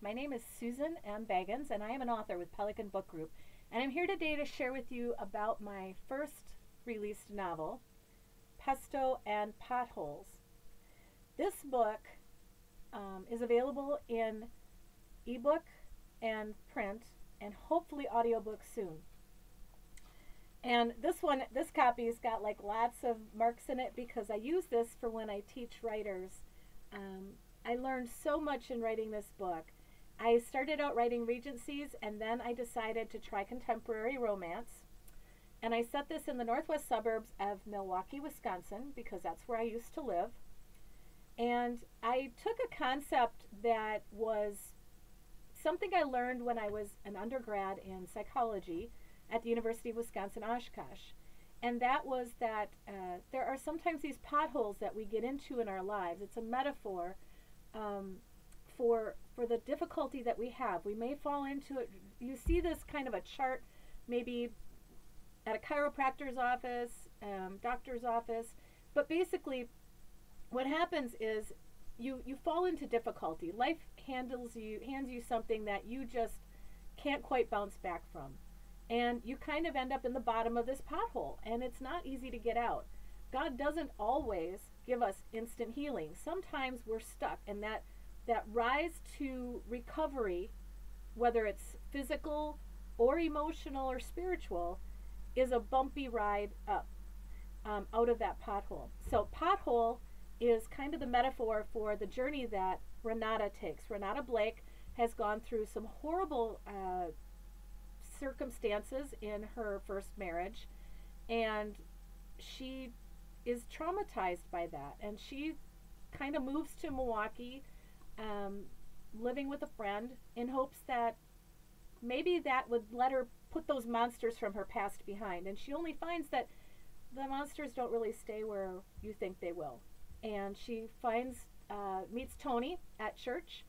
My name is Susan M. Baganz, and I am an author with Pelican Book Group. And I'm here today to share with you about my first released novel, Pesto and Potholes. This book is available in ebook and print, and hopefully audiobook soon. And this copy's got like lots of marks in it because I use this for when I teach writers. I learned so much in writing this book. I started out writing Regencies, and then I decided to try contemporary romance. And I set this in the northwest suburbs of Milwaukee, Wisconsin, because that's where I used to live. And I took a concept that was something I learned when I was an undergrad in psychology at the University of Wisconsin-Oshkosh. And that was that there are sometimes these potholes that we get into in our lives. It's a metaphor for the difficulty that we have. We may fall into it. You see this kind of a chart maybe at a chiropractor's office, doctor's office, but basically what happens is you fall into difficulty. Life hands you something that you just can't quite bounce back from. And you kind of end up in the bottom of this pothole, and it's not easy to get out. God doesn't always give us instant healing. Sometimes we're stuck, and that rise to recovery, whether it's physical or emotional or spiritual, is a bumpy ride up out of that pothole. So pothole is kind of the metaphor for the journey that Renata takes. Renata Blake has gone through some horrible circumstances in her first marriage, and she is traumatized by that, and she kind of moves to Milwaukee, living with a friend in hopes that maybe that would let her put those monsters from her past behind. And she only finds that the monsters don't really stay where you think they will. And she meets Tony at church.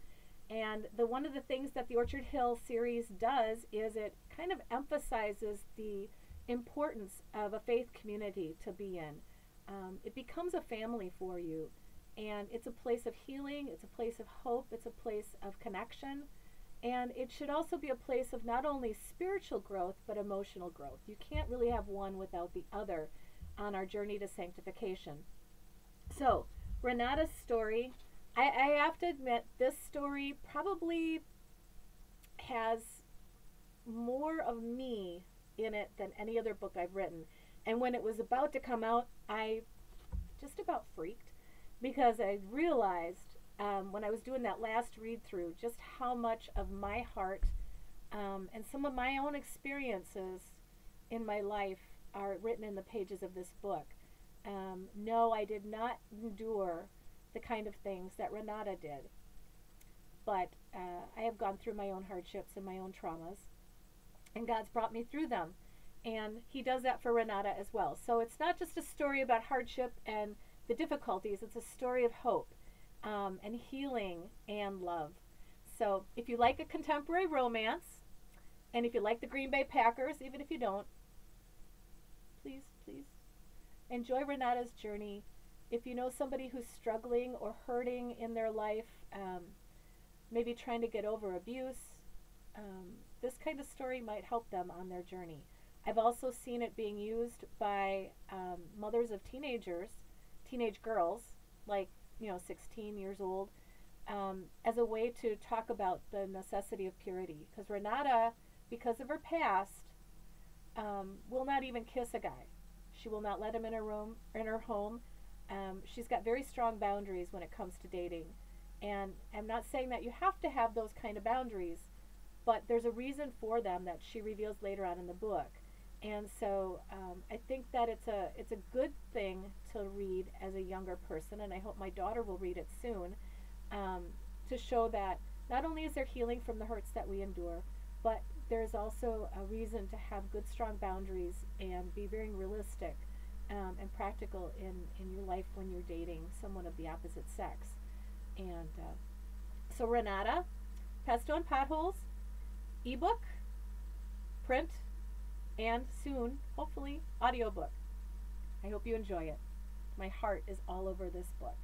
And one of the things that the Orchard Hill series does is it kind of emphasizes the importance of a faith community to be in. It becomes a family for you, and it's a place of healing, it's a place of hope, it's a place of connection, and it should also be a place of not only spiritual growth but emotional growth. You can't really have one without the other on our journey to sanctification. So, Renata's story, I have to admit, this story probably has more of me in it than any other book I've written. And when it was about to come out, I just about freaked, because I realized when I was doing that last read through just how much of my heart and some of my own experiences in my life are written in the pages of this book. No, I did not endure the kind of things that Renata did, but I have gone through my own hardships and my own traumas, and God's brought me through them, and He does that for Renata as well. So it's not just a story about hardship and the difficulties, it's a story of hope and healing and love. So if you like a contemporary romance, and if you like the Green Bay Packers, even if you don't, please enjoy Renata's journey. If you know somebody who's struggling or hurting in their life, maybe trying to get over abuse, this kind of story might help them on their journey. I've also seen it being used by mothers of teenage girls, like 16 years old, as a way to talk about the necessity of purity. Because Renata, because of her past, will not even kiss a guy. She will not let him in her home. She's got very strong boundaries when it comes to dating. And I'm not saying that you have to have those kind of boundaries, but there's a reason for them that she reveals later on in the book. And so I think that it's a good thing to read as a younger person, and I hope my daughter will read it soon, to show that not only is there healing from the hurts that we endure, but there's also a reason to have good, strong boundaries and be very realistic and practical in your life when you're dating someone of the opposite sex. And so Renata, Pesto and Potholes, ebook, print, and soon, hopefully, audiobook. I hope you enjoy it. My heart is all over this book.